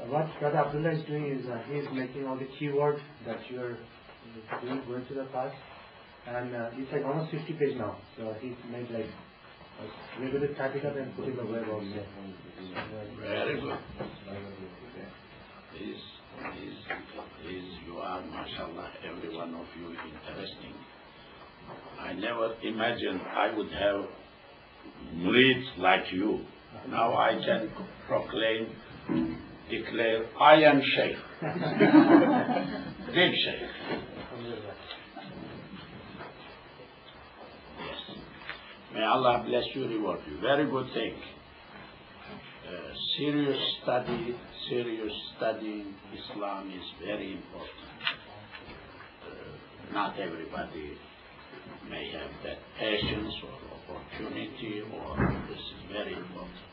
What Brother Abdullah is doing is he is making all the keywords that you are going to the class, and it's like almost 50 pages now. So he made like we're going to type it up and put it on the web also. Very good. You are, mashallah, every one of you interesting. I never imagined I would have murids like you. Now I can declare, I am Shaykh. Big Shaykh. Yes. May Allah bless you, reward you. Very good thing. Serious studying Islam is very important. Not everybody may have that patience or opportunity, or this is very important.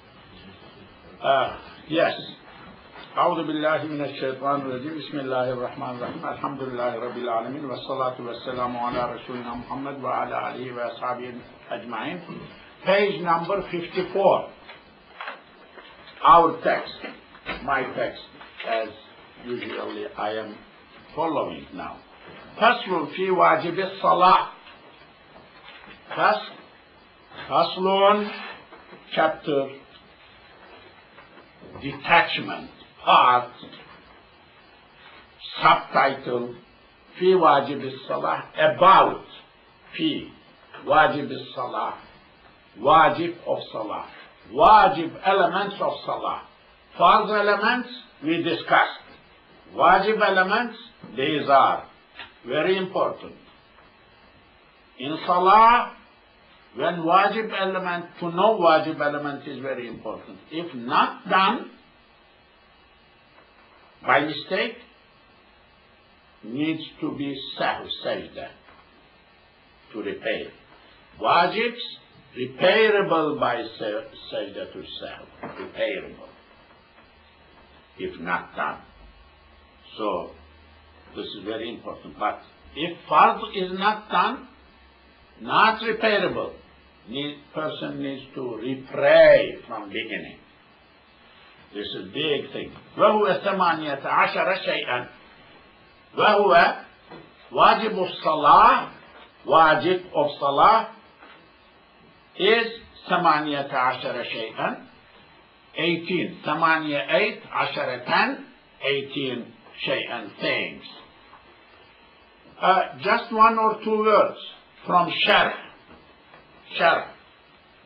Yes. أعوذ بالله من الشيطان الرجيم بسم الله الرحمن الرحيم الحمد لله رب العالمين والصلاة والسلام على رسولنا محمد وعلى آله وأصحابه أجمعين. Page number 54. Our text, my text, as usually I am following now. فصل في واجب الصلاة. فصل, chapter, detachment, part, subtitle, في واجب الصلاة, about, في واجب الصلاة, wajib of salah, wajib elements of salah. Farz elements we discussed. Wajib elements, these are very important. In salah, when wajib element, to know wajib element is very important. If not done by mistake, needs to be sajda to repair. Wajibs repairable by sajda to sahw, repairable if not done. So this is very important. But if fard is not done, not repairable, person needs to repray from beginning. This is big thing. وهو 18 شيئا. وهو واجب الصلاة, wajib of salah is 18 شيئا. 18. 8 10 18 شيئا things. Just one or two words from Sharh. Sharh.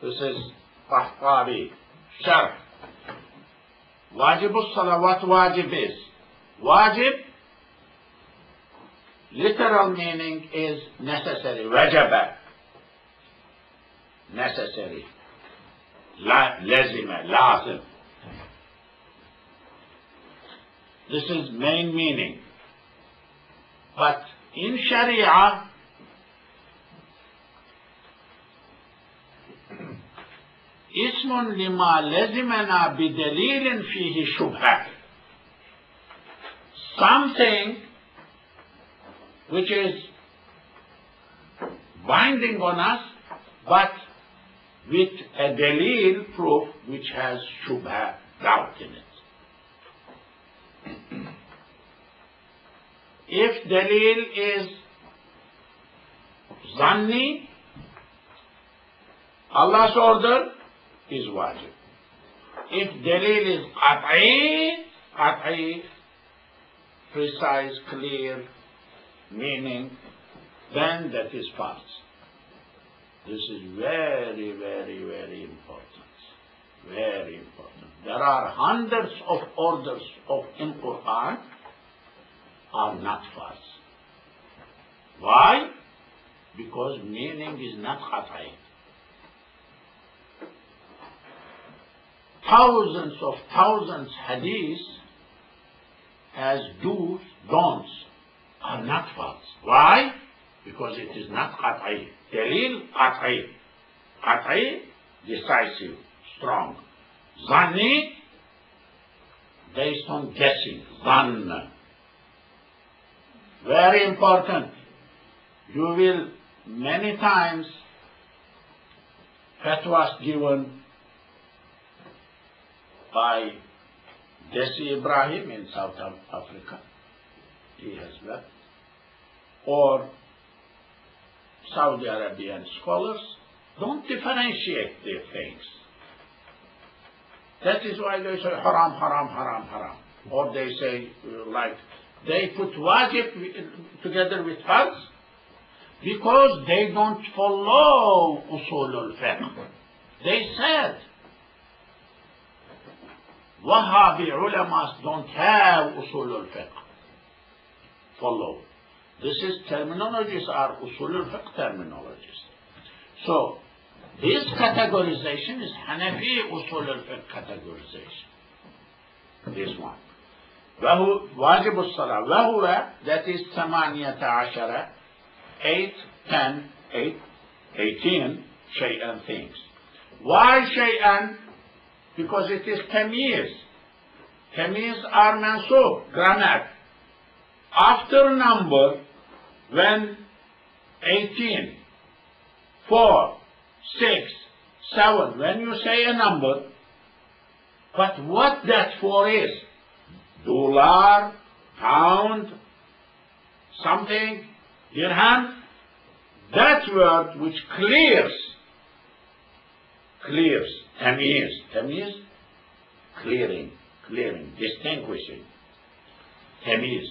This is Tahtawi. Sharh. Wajib as-salah. What wajib is? Wajib, literal meaning is necessary. Wajaba. Necessary. Lazima. Lazim. This is main meaning. But in Sharia, اسم لما لزمنا بدليل فيه شبهة. Something which is binding on us, but with a dalil proof which has shubha, doubt in it. If dalil is zanni, Allah's order is wajib. If dalil is qat'i, precise, clear meaning, then that is false. This is very, very, very important. Very important. There are hundreds of orders in Quran are not false. Why? Because meaning is not qat'i. Thousands hadiths as do's, don'ts are not false. Why? Because it is not qat'i. Dalil, qat'i. Qat'i, decisive, strong. Zanni, based on guessing, dhanna. Very important. You will many times fatwas given by Desi Ibrahim in South Africa, he has left, or Saudi Arabian scholars don't differentiate their things. That is why they say haram, haram, haram, haram. Or they say, like, they put wajib together with farz because they don't follow usul al-fiqh. They said, Wahhabi ulamas don't have usul al-fiqh. Follow. This is terminologies are usul al-fiqh terminologies. So, this categorization is Hanafi usul al-fiqh categorization. This one. وهو واجب الصلاة وهو, that is 18 8, 10, 8, 18 shay'an things. Why shay'an? Because it is tamyiz. Tamyiz are mansub, grammar. After number, when 18, 4, 6, 7, when you say a number, but what that 4 is, dollar, pound, something, dirham, that word which clears, tamyiz, clearing, distinguishing, tamyiz,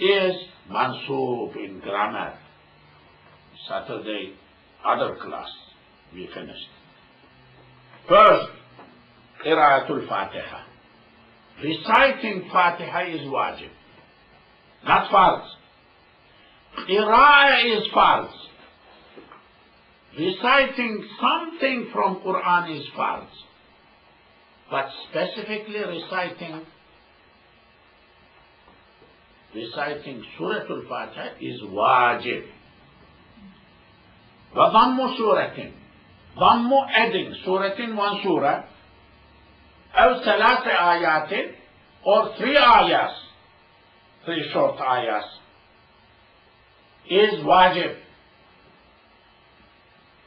is mansub in grammar. Saturday, other class, we finished. First, qira'atul Fatiha. Reciting Fatiha is wajib, not farz. Qira'ah is farz. Reciting something from Quran is farz. But specifically reciting Surah Al-Fatiha is wajib. وَضَمُّ سُورَةٍ, ضَمُّ adding, suratin, one surah, أو 3 آيات, or 3 ayahs, 3 short ayahs, is wajib.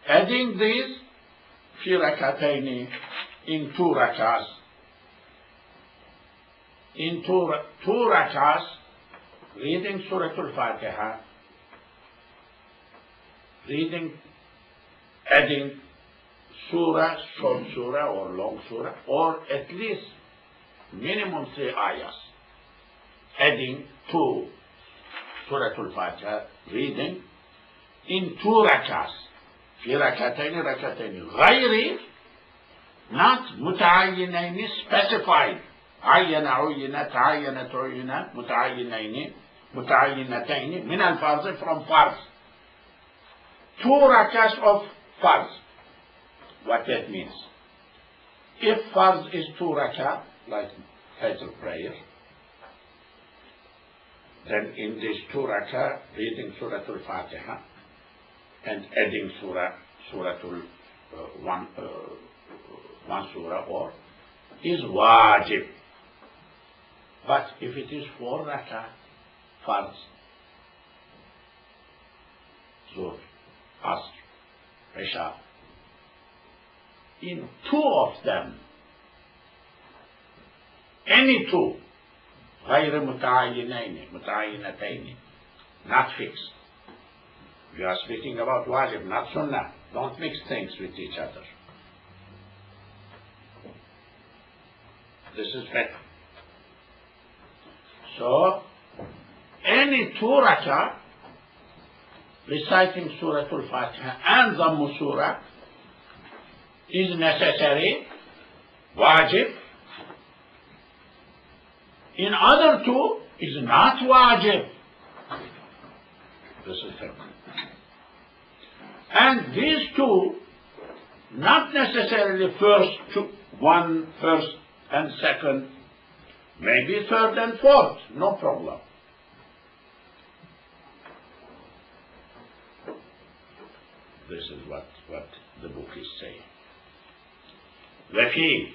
Adding these في ركعتين, in 2 rak'ahs, in 2 rak'ahs, reading Surah Al-Fatiha, adding surah, short surah or long surah, or at least minimum 3 ayahs, adding to Surah Al-Fatiha, reading in 2 rak'ahs, في ركعتين, غير, not متعينين, specified, عين عينت عينت عينت متعينين متعينتين من الفرض, from farz. 2 rak'ahs of farz. What that means? If farz is 2 rak'ah, like Fajr prayer, then in this 2 rak'ah, reading Surah Al-Fatiha and adding one surah or, is wajib. But if it is 4 rak'ah, farz, Zuhr, Asr, Isha, in 2 of them, any 2, غير متعينين متعينتين, not fixed. We are speaking about wajib, not sunnah. Don't mix things with each other. This is better. So, any 2 rak'ah, reciting Surah Al-Fatiha and Dhammu Surah is necessary, wajib. In other 2 is not wajib. This is it. And these 2, not necessarily first and second, maybe 3rd and 4th, no problem. This is what the book is saying. وفي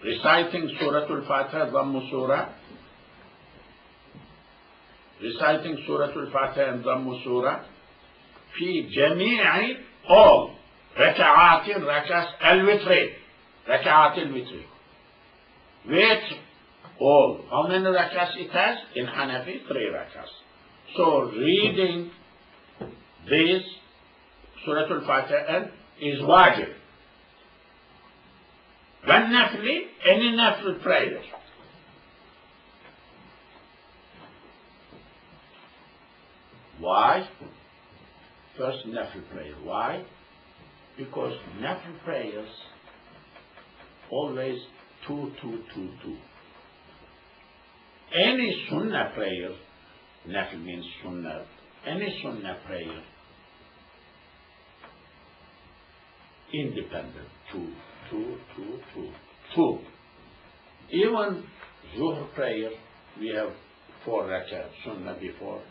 reciting Surah Al-Fatiha Dhammu Surah, reciting Surah Al-Fatiha and Dhammu Surah في جميع all ركعات الوتر ركعات الوتر witr all. How many rakas it has? In Hanafi, 3 rakas. So reading this Surah Al-Fatiha is wajib. When nafli, any nafli prayer. Why? First nafli prayer. Why? Because nafli prayers always 2, 2, 2, 2. Any sunnah prayer, nafil means sunnah, any sunnah prayer, independent, 2, 2, 2, 2, 2. Even Zuhr prayer, we have 4 rakat, sunnah before.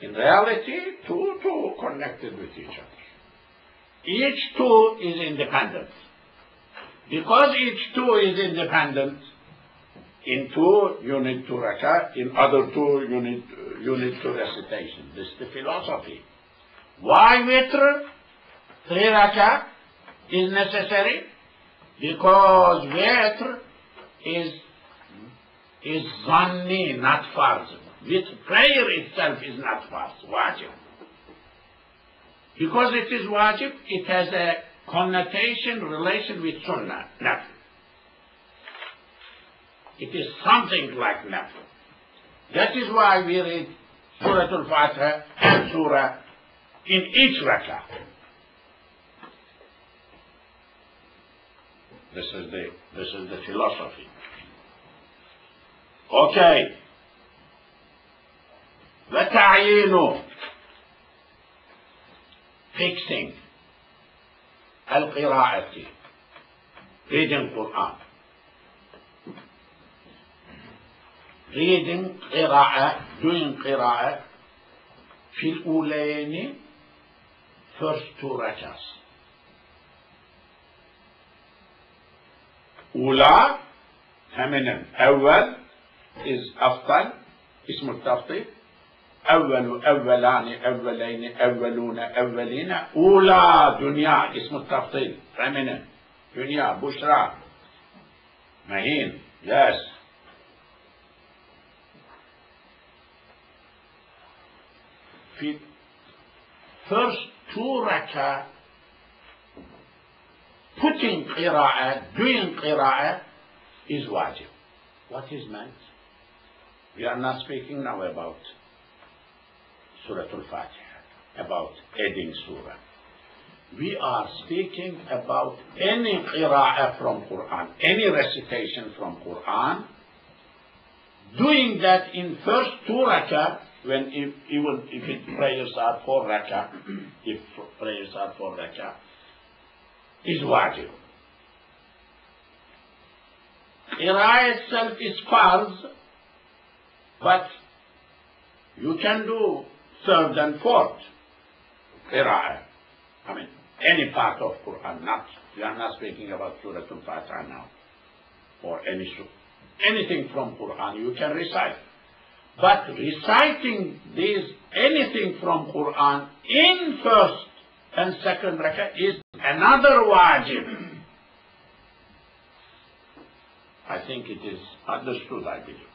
In reality, 2, 2 connected with each other. Each 2 is independent. Because each 2 is independent, in 2 you need 2 rakah, in other 2 you need 2 recitation. This is the philosophy. Why witr 3 rakah is necessary? Because witr is zanni, not farz. With prayer itself is not farz, wajib. Because it is wajib, it has a connotation, relation with sunnah, nafl. It is something like nafl. That is why we read Surah Al-Fatiha and Surah in each rakah. This is the philosophy. Okay. وتعيين fixing القراءة reading Quran. Reading قراءة, doing قراءة في الأولين first 2 rakas. أولى feminine, أول is أفضل, اسم التفضيل. أول أولان أولين أولون أولين. أولى دنيا اسم التفضيل feminine. دنيا بشرى مهين. Yes. في first 2 rakah putting قراءة, doing قراءة is wajib. What is meant? We are not speaking now about Surah Al-Fatiha, about adding surah. We are speaking about any qira'ah from Quran, any recitation from Quran, doing that in first 2 rakah, when even if prayers are 4 rakah, if prayers are 4 rakah, is wajib. Qira'ah itself is farz, but you can do 3rd and 4th qira'ah. I mean, any part of Quran, we are not speaking about Surah Al-Fatiha now, or anything from Quran you can recite. But reciting anything from Quran in 1st and 2nd rakah is another wajib. I think it is understood, I believe.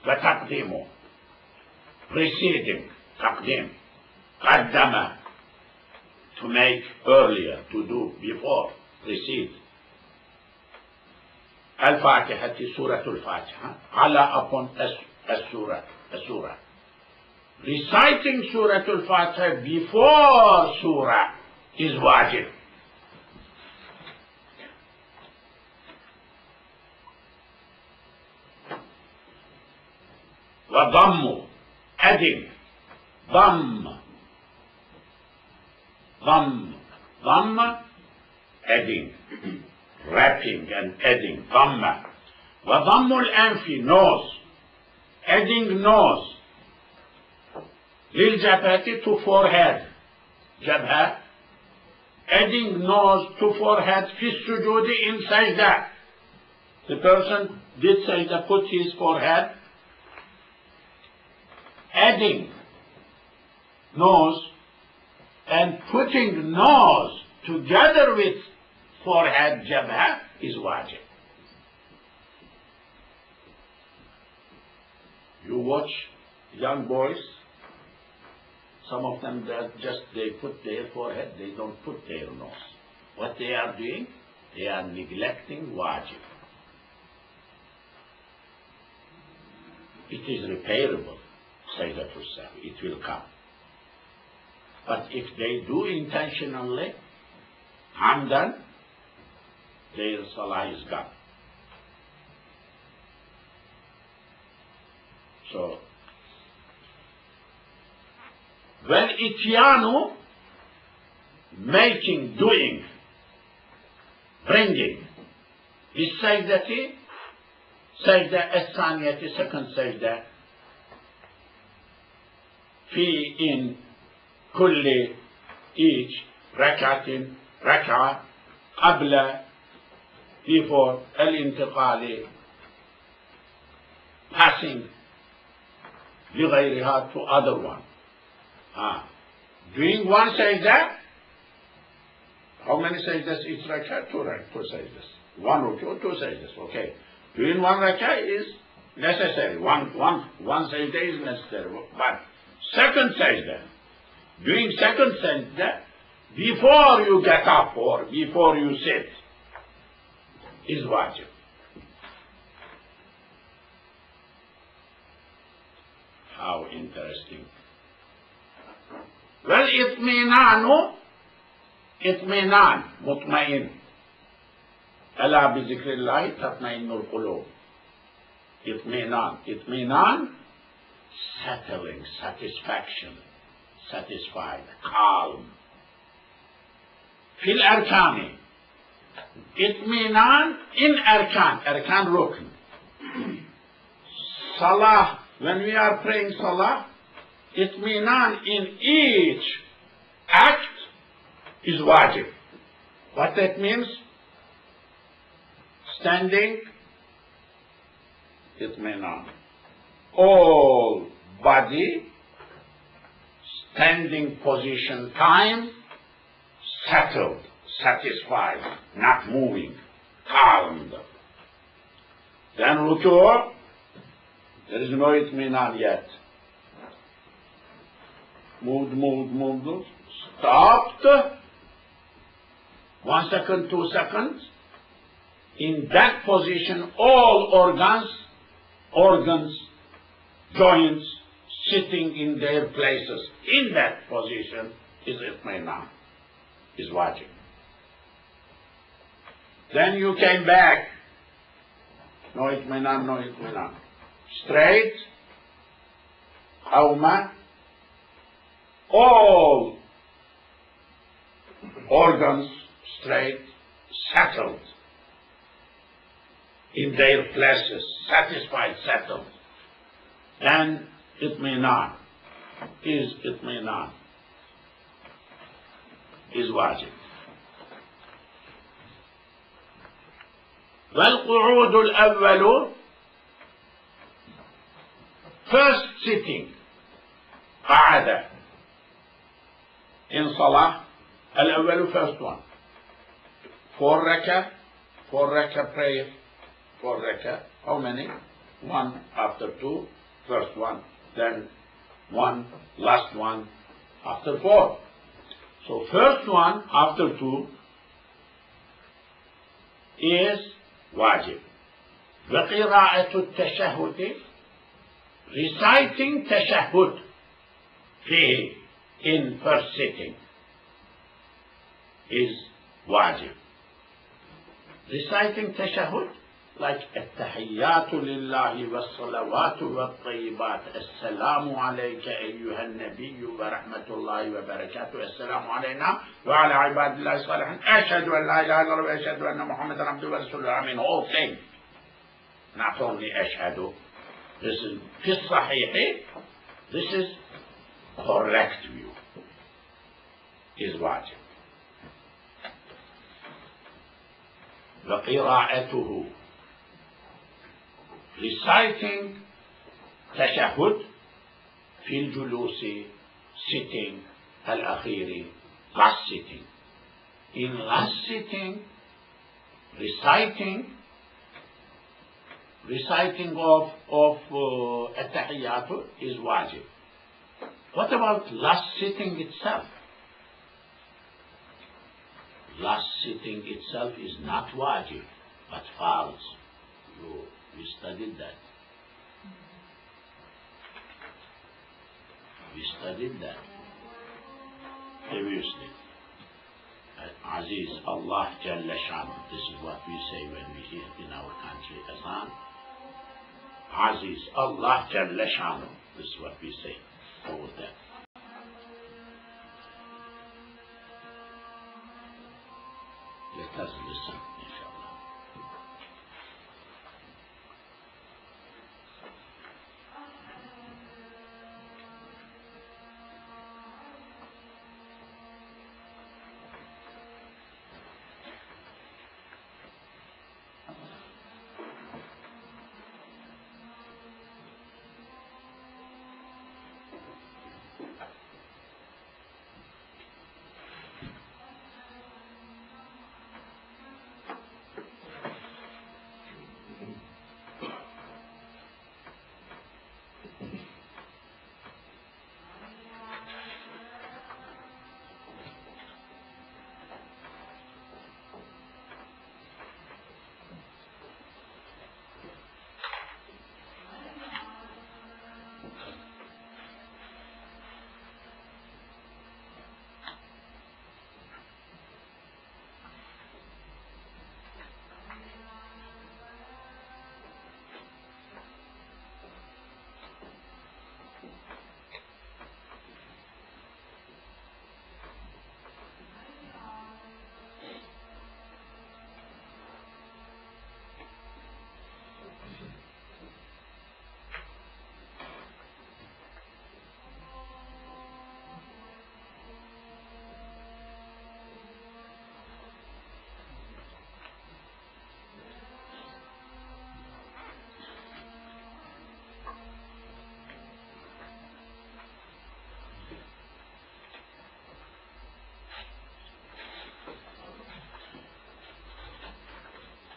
وَتَقْدِيمُ preceding, تقديم, قدم, to make earlier, to do before, precede. Al-Fatiha, Surah Al-Fatiha, ala upon a surah. Reciting Surah Al-Fatiha before surah is wajib. وضم, adding, ضم, adding, wrapping and adding, ضم. وضم الأنف, nose, adding nose, للجبهة, to forehead, جبهة, adding nose to forehead fi sujudi in sajda. The person did sajda, put his forehead, adding nose and putting nose together with forehead jabha is wajib. You watch young boys, some of them that they put their forehead, they don't put their nose. What they are doing? They are neglecting wajib. It is repairable, Sayyidatul Sahwi, it will come. But if they do intentionally, hamdan, their salah is gone. So, when ityanu, making, doing, bringing, is sajdati, sajda as-saniyati, second sajda, fi in kulli, each, rakatin, raka, qabla, before, al-intiqali, passing, لغيرها, to other one. Doing one sajda, how many sajdas each rakah? Two sajdas. One ruku, two sajdas, okay. Doing one rakah is necessary. One sajda is necessary. But second sajda, doing second sajda before you get up or before you sit is wajib. How interesting. Well, itminan, mutmain. Ala bi zikrillahi tatma'innul qulub. Itminan, settling, satisfaction, satisfied, calm. Fil arkani. Itminan in arkan rukn. Salah, when we are praying salah, itminan in each act is wajib. What that means? Standing, itminan. All body, standing position, time, settled, satisfied, not moving, calmed. Then ruku', there is no itminan yet. Moved, stopped, 1 second, 2 seconds. In that position, all organs, joints, sitting in their places. In that position is itminan, is wajib. Then you came back, no itminan. Straight, qawma, all organs straight, settled in their places, satisfied, settled. And itminan is wajib. والقعود الأول, first sitting, قعد in salah, al-awwalu, first one. 4 rakah prayer, 4 rakah, how many? 1 after 2, first one, then 1, last one after 4. So first one after 2 is wajib. وقراءة التشهد, reciting tashahhud فيه, in first sitting, is wajib. Reciting tashahhud, like التحيات لله والصلوات والطيبات, السلام عليك أيها النبي ورحمة الله وبركاته, السلام علينا وعلى عباد الله الصالحين, أشهد أن لا إله إلا الله وأشهد أن محمدا عبده ورسوله. I mean, all things, not only أشهد. This is في الصحيح, this is correct view, is wajib. وقراءته, reciting تشهد في الجلوس, sitting الأخير, last sitting. In last sitting, reciting of التحيات is wajib. What about last sitting itself? Last sitting itself is not wajib, but farz. We studied that. We studied that previously. Aziz Allah Jalla Shanu. This is what we say when we hear in our country Azan. Aziz Allah Jalla Shanu. This is what we say over there. Let us listen, inshallah.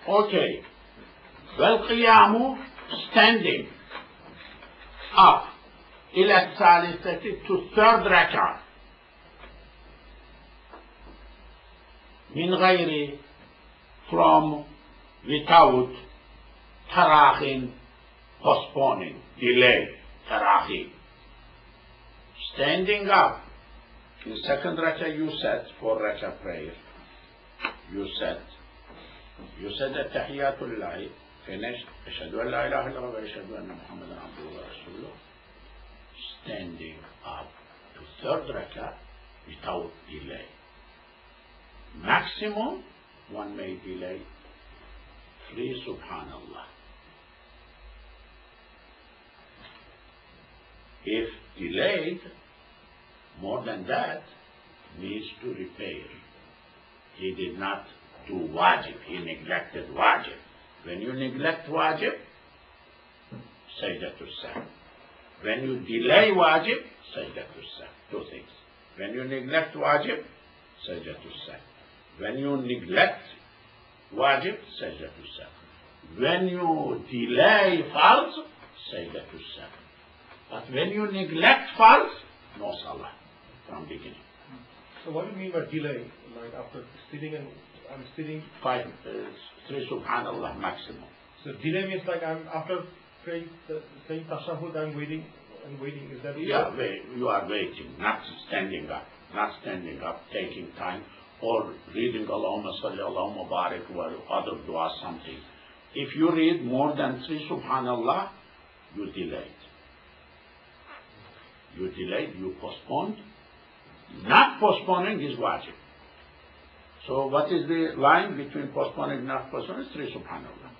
Okay. والقيام, standing up, إلى الثالثة, to third rak'ah, من غير, from, without, تراخٍ, postponing, delay, تراخٍ. Standing up. In second rak'ah you said, 4 rak'ah prayer, you said التحيات لله, finished, أشهد أن لا إله إلا الله وأشهد أن محمدا عبده ورسوله. Standing up to third rak'ah without delay. Maximum one may delay 3 subhanallah. If delayed more than that, needs to repair. He did not do wajib, he neglected wajib. When you neglect wajib, sajdatul sahw. When you delay wajib, sajdatul sahw. 2 things. When you neglect wajib, sajdatul sahw. When you neglect wajib, sajdatul sahw. When you delay farz, sajdatul sahw. But when you neglect farz, no salah from beginning. So what do you mean by delay? Like after sitting and I'm sitting 3 subhanallah maximum. So delay means like I'm after saying tashahhud, I'm waiting and waiting. Is that? Yeah, you are waiting, not standing up, taking time, or reading Allahumma salli Allahumma barik or other dua something. If you read more than 3 subhanallah, you delayed. You postponed. Not postponing is wajib. So what is the line between postponing and not postponing? 3 subhanallah.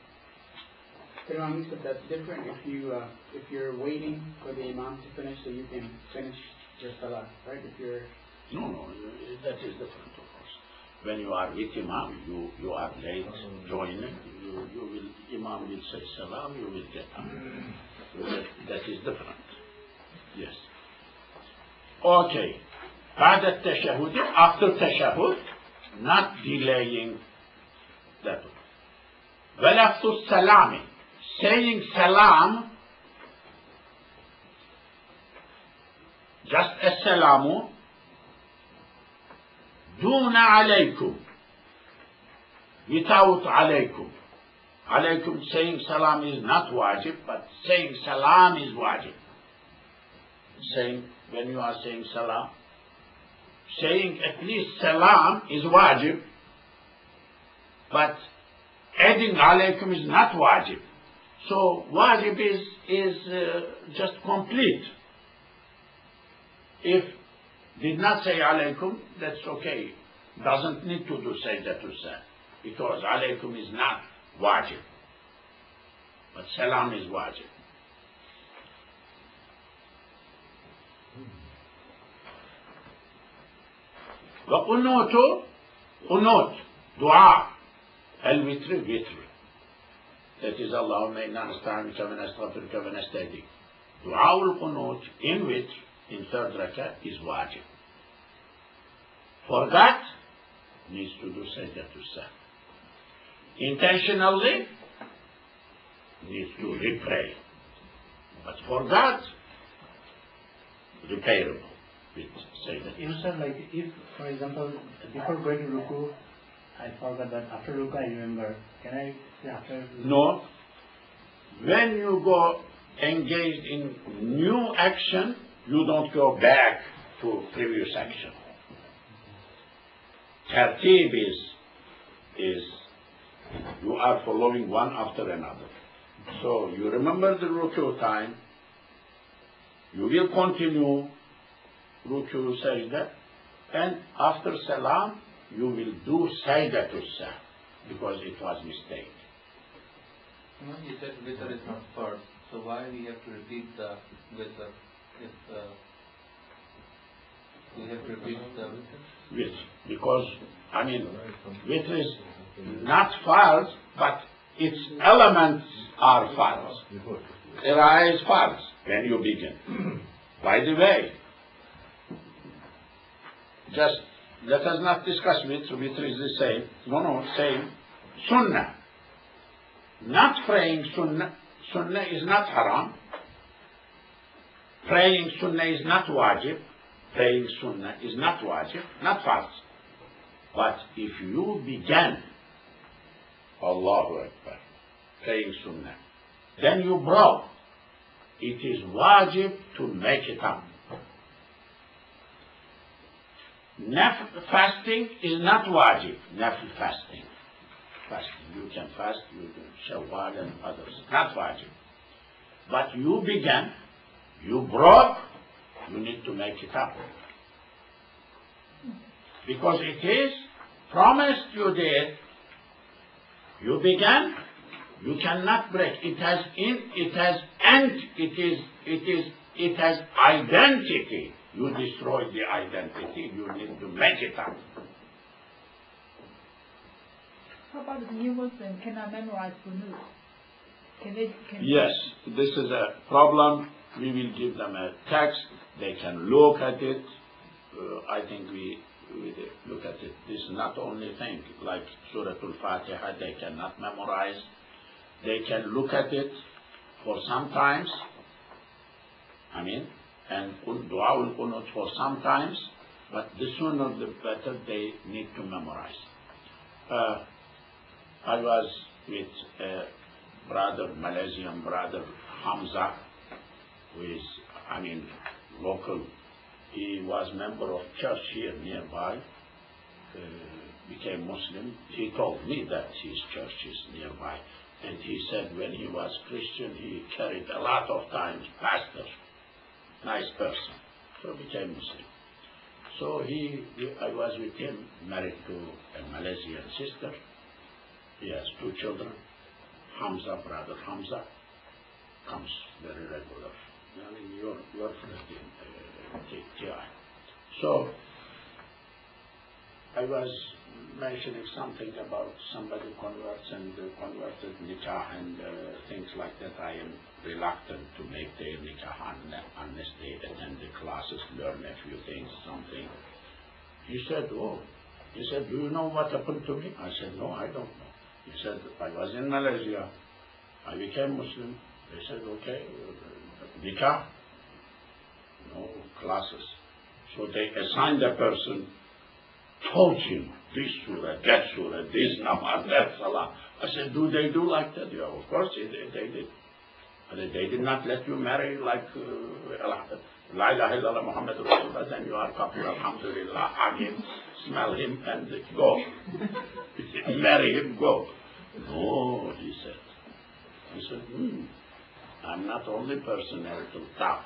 Imam said that's different if you're waiting for the imam to finish so you can finish your salah, right? No, that is different of course. when you are with Imam, you are late joining, Imam will say salam, you will get up. That is different. Yes. Okay. بعد التشهد, after tashahhud, not delaying that. ولفظ السلام, saying salam, just assalamu, دون عليكم, without عليكم. Alaykum, saying salam is not wajib, but saying salam is wajib. Saying, when you are saying salam, saying at least salam is wajib, but adding alaykum is not wajib. So wajib is just complete. If did not say alaykum, that's okay. Doesn't need to do sajdatul sahwi, because alaykum is not wajib, but salam is wajib. وقنوت, قنوت, دعاء الوتر, witr. That is اللهم إنا نستعينك ونستغفرك ونستهديك. دعاء القنوت in witr, in third rakah, is wajib. For that, needs to do sajdatul sahwi. Intentionally, needs to repray. But for that, repairable. Inside, like if, for example, before going to ruku, I forgot that after ruku I remember. Can I say after? No. When you go engaged in new action, you don't go back to previous action. Tartib is you are following one after another. So you remember the ruku time, you will continue ruku sajda, and after salam you will do sajdatul sahwi, because it was mistake. You said witr is not first, so why we have to repeat the witr? If we have to repeat the witr? Yes, because witr is not farz, but its elements are farz. Qira'ah is farz when you begin. By the way, just let us not discuss witr. Witr is the same. No, same. Sunnah. Not praying sunnah. Sunnah is not haram. Praying sunnah is not wajib. Praying sunnah is not wajib, not farz. But if you begin Allahu Akbar, praying sunnah, then you broke, it is wajib to make it up. Fasting is not wajib. Nafil fasting. You can fast, you can shawwal and others. Not wajib. But you began, you broke, you need to make it up. Because it is promised you did. You began, you cannot break. It has identity. You destroy the identity, you need to make it up. How about the new Muslim cannot memorize Qunut? Yes, this is a problem. We will give them a text. They can look at it. I think we look at it. This is not only thing like Surah Al-Fatiha. They cannot memorize. They can look at it for sometimes. And dua al-qunut for sometimes, but the sooner the better. They need to memorize. I was with a brother, Malaysian brother, Hamza, who is, local. He was member of church here nearby, became Muslim. He told me that his church is nearby. And he said when he was Christian, he carried a lot of times pastor. Nice person. So became Muslim. So I was with him, married to a Malaysian sister. He has 2 children. Hamza, brother Hamza, comes very regular. Your friend in TI. So I was mentioning something about somebody converts and converted nikah and things like that. I am reluctant to make their nikah unless they attend the classes, learn a few things, something. He said, oh, he said, do you know what happened to me? I said, no, I don't know. He said, I was in Malaysia. I became Muslim. They said, okay, nikah, no classes. So they assigned a person, taught him this surah, that surah, this namaz, that salah. I said, do they do like that? Yeah, of course they did. But they did not let you marry like La ilaha illallah Muhammad Rasulullah, then you are couple, alhamdulillah, hug him, smell him, and go. Marry him, go. No, he said. He said, I'm not only person a little tough.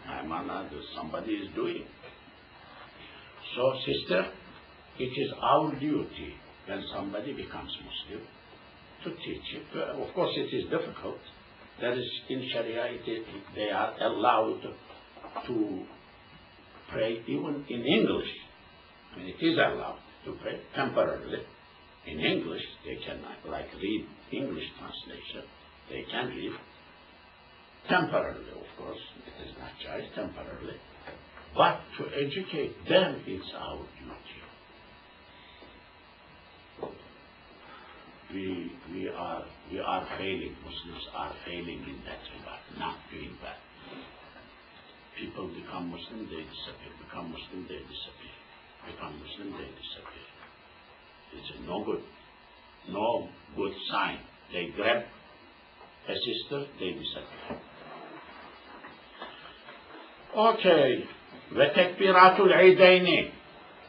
I'm another, somebody is doing. So, sister, it is our duty when somebody becomes Muslim to teach it. Of course, it is difficult. That is, in Sharia, they are allowed to pray even in English. I mean, it is allowed to pray temporarily. In English, they can read English translation. They can read temporarily, of course. It is not just temporarily. But to educate them, it's our duty. We are failing. Muslims are failing in that regard, not doing that. People become Muslim, they disappear. Become Muslim, they disappear. Become Muslim, they disappear. It's no good sign. They grab a sister, they disappear. Okay. وتكبيرات العيدين.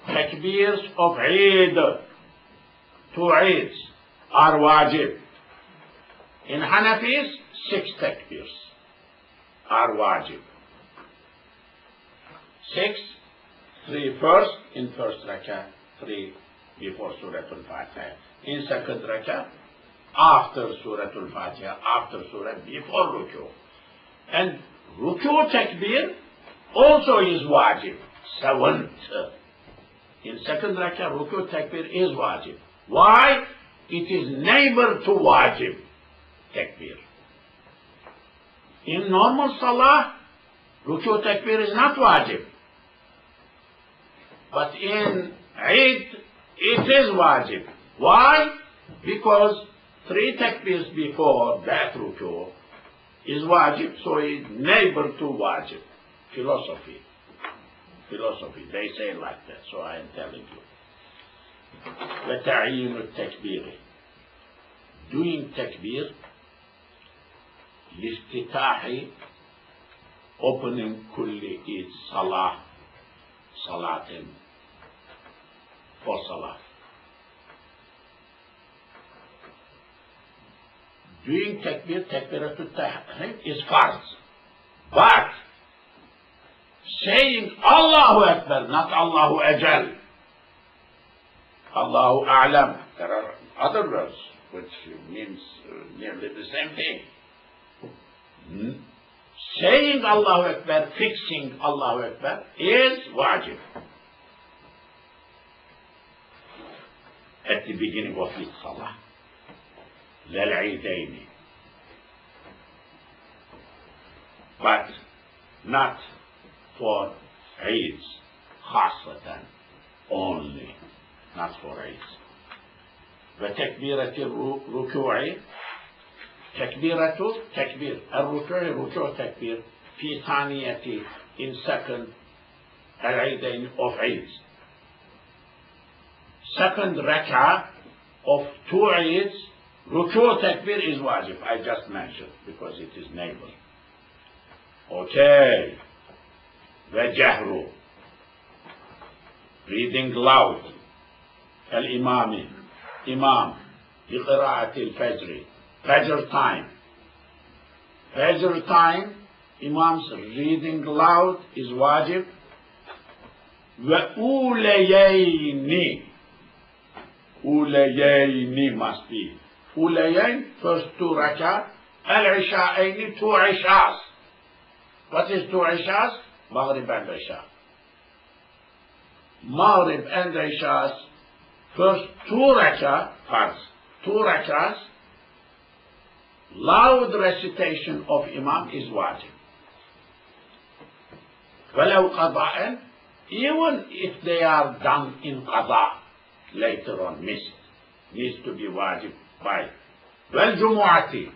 Takbirs of Eid. 2 Eids are wajib. In Hanafis, 6 takbirs are wajib. 6, 3 first, in first rakah, 3 before Surah Al-Fatiha. In second rakah, after Surah Al-Fatiha, after Surah, before Ruku. And Ruku takbir also is wajib. 7th. In second rakah, Ruku takbir is wajib. Why? It is neighbor to wajib takbir. In normal salah, Ruku takbir is not wajib. But in Eid, it is wajib. Why? Because 3 takbirs before that Ruku is wajib, so it's neighbor to wajib. Philosophy. They say like that, so I am telling you. وتعيين التكبير. Doing takbir, لافتتاح, opening كل each salah, salatin, for salah. Doing takbir, takbiratul tahrim is farz. But saying Allahu Akbar, not Allahu Ajal, Allahu A'lam. There are other words which means nearly the same thing. Saying Allahu Akbar, fixing Allahu Akbar is wajib. At the beginning of each salah. للعيدين. But not for Eids, خاصة, only, not for Eids. وتكبيرة الركوع, تكبير الركوع, ركوع تكبير في ثانية, in second العيدين of Eids. Second rak'ah of 2 Eids, ruku takbir is wajib. I just mentioned because it is neighbor. Okay. وجهر, reading loud. الإمام, imam, بقراءة الفجر, Fajr time. Fajr time, imam's reading loud is wajib. وأوليين, أوليين must be. أوليين, first 2 rak'ah. العشاءين, 2 ishas. What is 2 ishas? Maghrib and Isha. Maghrib and Ishas First two rak'ahs, loud recitation of Imam is wajib. وَلَوْ قَضَاءً, even if they are done in qada, later on missed, needs to be wajib by. وَالْجُمُعَةِ,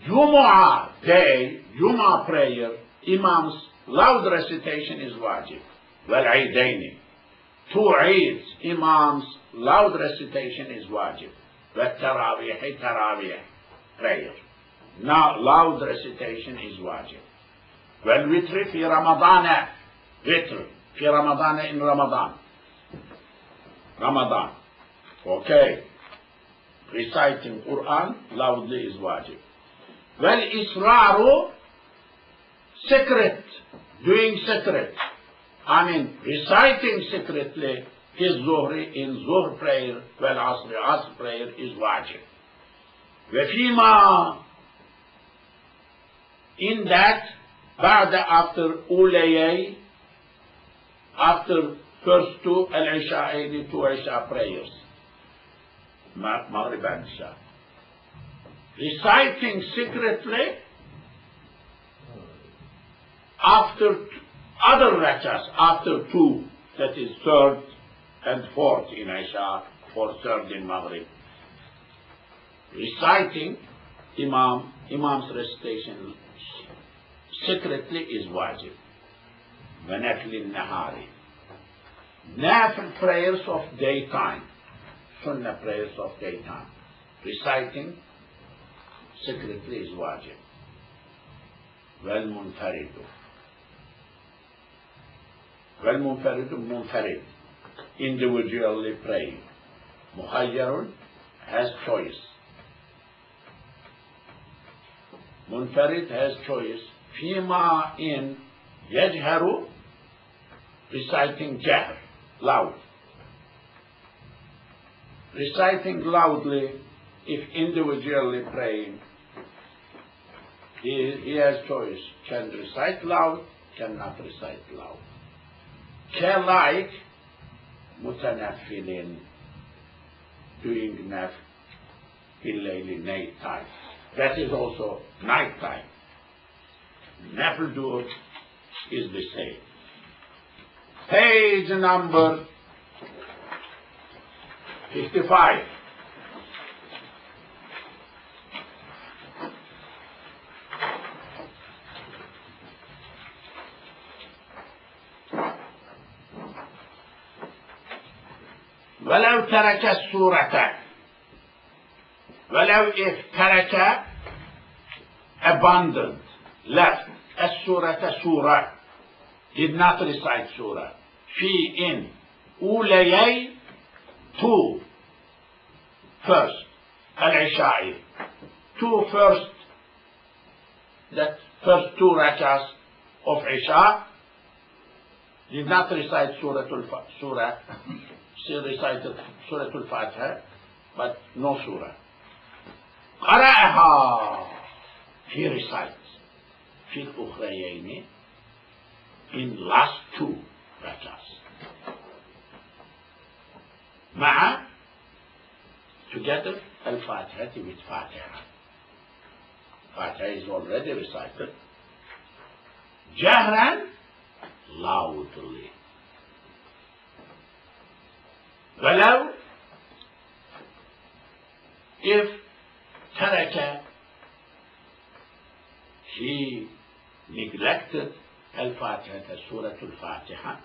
Jumu'ah day, Jumu'ah prayer, Imam's loud recitation is wajib. وَالْعِيدَيْنِ, two Eids, Imam's loud recitation is wajib. وَالتَّرَاوِيحِ, Tarawih prayer. Now loud recitation is wajib. وَالْوِتْرِ فِي رَمَضَانَ, witr, في رمضان in Ramadan. Ramadan. Okay. Reciting Quran loudly is wajib. وَالْإِسْرَارُ, secret, doing secret. Reciting secretly his Zuhri in Zuhr prayer, وَالْعَصْرِ, Asr prayer is wajib. وَفِيمَا, in that, بعد, after أوليي, after first two Al-Isha'ayni, two Isha prayers, Maghrib and Isha. Reciting secretly after other rak'ahs, after two, that is third and fourth in Isha, or third in Maghrib. Reciting Imam's recitation secretly is wajib. وَنَفْلِ النَّهَارِ, Nafil prayers of daytime, Sunnah prayers of daytime, reciting secretly is wajib. وَالْمُنْفَرِدُ, munfarid, individually praying. Mukhayyarun, has choice. Munfarid has choice. Fima, in yajharu, reciting jahr, loud. Reciting loudly, if individually praying, he has choice. Can recite loud, cannot recite loud. Like mutanaffilin, doing naf bil-layli, night time. That is also night time. Nafil dur is the same. Page number 55. ولو ترك السورة, ولو if ترك, abandoned, left, السورة, surah, did not recite surah, في, in, أوليي, two, first, al-Isha'i, two first, that first two rak'ahs of Isha, did not recite surah, she recited Surah Al-Fatiha, but no surah. قرأها, he recites في الأخريين, in last two rak'ahs. مع, together, Al-Fatiha with Fatiha. Fatiha is already recited. Jahran, loudly. ولو, if ترك, he neglected Al-Fatiha, Surah Al-Fatiha,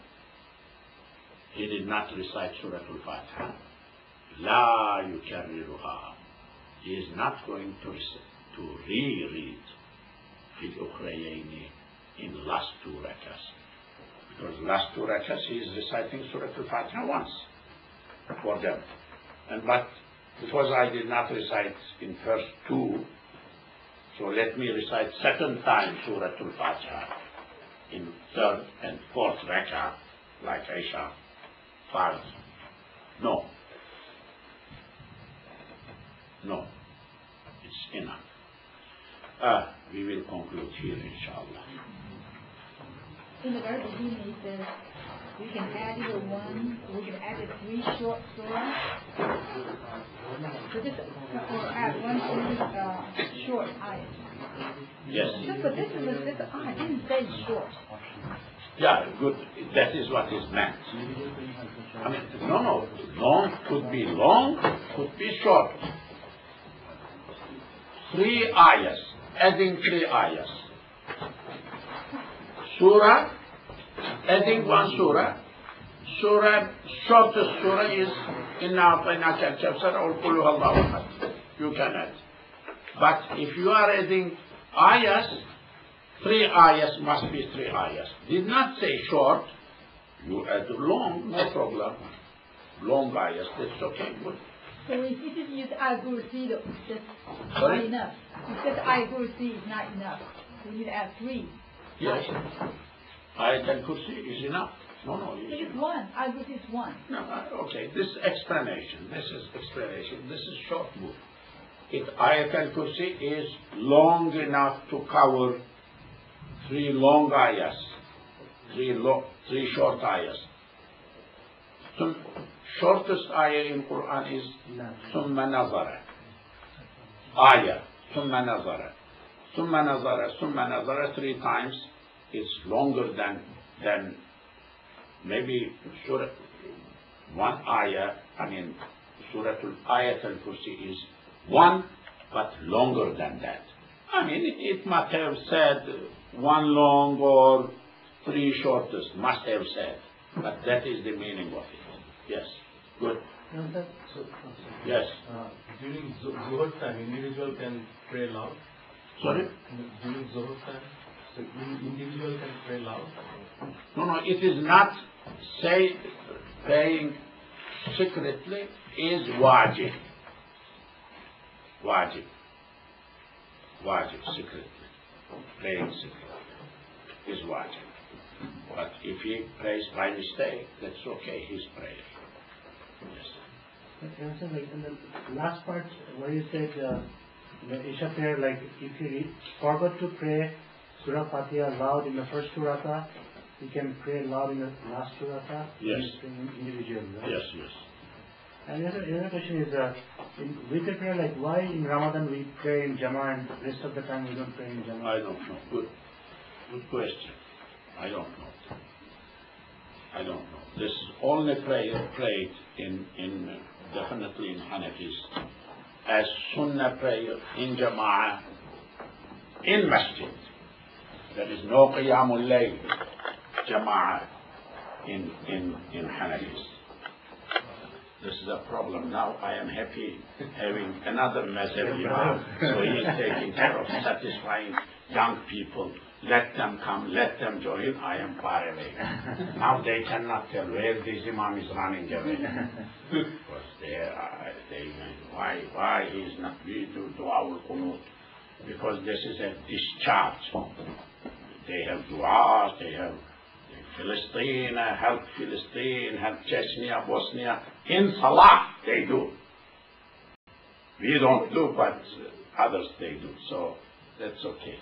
he did not recite Surah Al-Fatiha, لا يكررها, he is not going to reread في الأخريين, in last two rak'ahs, because last two rak'ahs he is reciting Surah Al-Fatiha once for them, but because I did not recite in first two, so let me recite second time Surah Al-Fatiha in third and fourth rak'ah, like Isha, five. No, it's enough. We will conclude here, inshallah. In the very beginning, it says we can add either one, or we can add the 3 short surah. So just or add 1 short ayah. Yes. No, but this ayah didn't say short. Yeah, good. That is what is meant. I mean, no. Long could be long, could be short. 3 ayahs, adding 3 ayahs. Surah, adding 1 surah. Surah, shortest surah is Inna A'tainaka al-Kawthar or Qul Huwallahu Ahad. You can add. But if you are adding ayahs, 3 ayahs must be 3 ayahs. Did not say short. You add long, no problem. Long ayahs, that's okay. Good. So if you just use ayah kursi, that's not Sorry? enough. You said ayah kursi is not enough. We need to add 3. Yes. Ayat al-Kursi is enough. No. It is 1. Ayah kursi is 1. No, okay. This is explanation. This is short book. Ayat al-Kursi is long enough to cover 3 long ayahs, 3 short ayahs. Shortest ayah in Quran is Summa Nazara. Ayah, Summa Nazara. Summa Nazara 3 times is longer than maybe Surah 1 ayah. I mean, Ayat al-Kursi is 1, but longer than that. I mean, it must have said 1 long or 3 shortest, must have said. But that is the meaning of it. Yes. Good. Yes. During Zuhur time, individual can pray loud. Sorry? During Zuhur time, so individual can pray loud. No, it is not praying secretly is wajib. Wajib, secretly. Praying secretly is wajib. But if he prays by mistake, that's okay, his prayer. Yes. And so like in the last part where you said the Isha prayer, like if you forgot to pray Surah Fatiha loud in the first 2 rakah, you can pray loud in the last 2 rakah. Yes. Individually, right? Yes. And the other question is, in witr prayer, like why in Ramadan we pray in Jama'ah and the rest of the time we don't pray in Jama'ah? I don't know. Good question. I don't know. This is only prayer prayed in definitely in Hanafis as Sunnah prayer in Jama'ah in Masjid. There is no Qiyamul Layl Jama'ah in Hanafis. This is a problem. Now I am happy having another Mazhab Imam, so he is taking care of satisfying young people. Let them come, let them join. I am far away. Now they cannot tell where this Imam is running away. Because they why he is not we do dua ul qunut. Because this is a discharge. They have du'as, they have Palestine, help Chechnya, Bosnia. In Salah, they do. We don't do, but others they do. So, that's okay.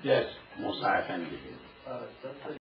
Yes, Musa Effendi.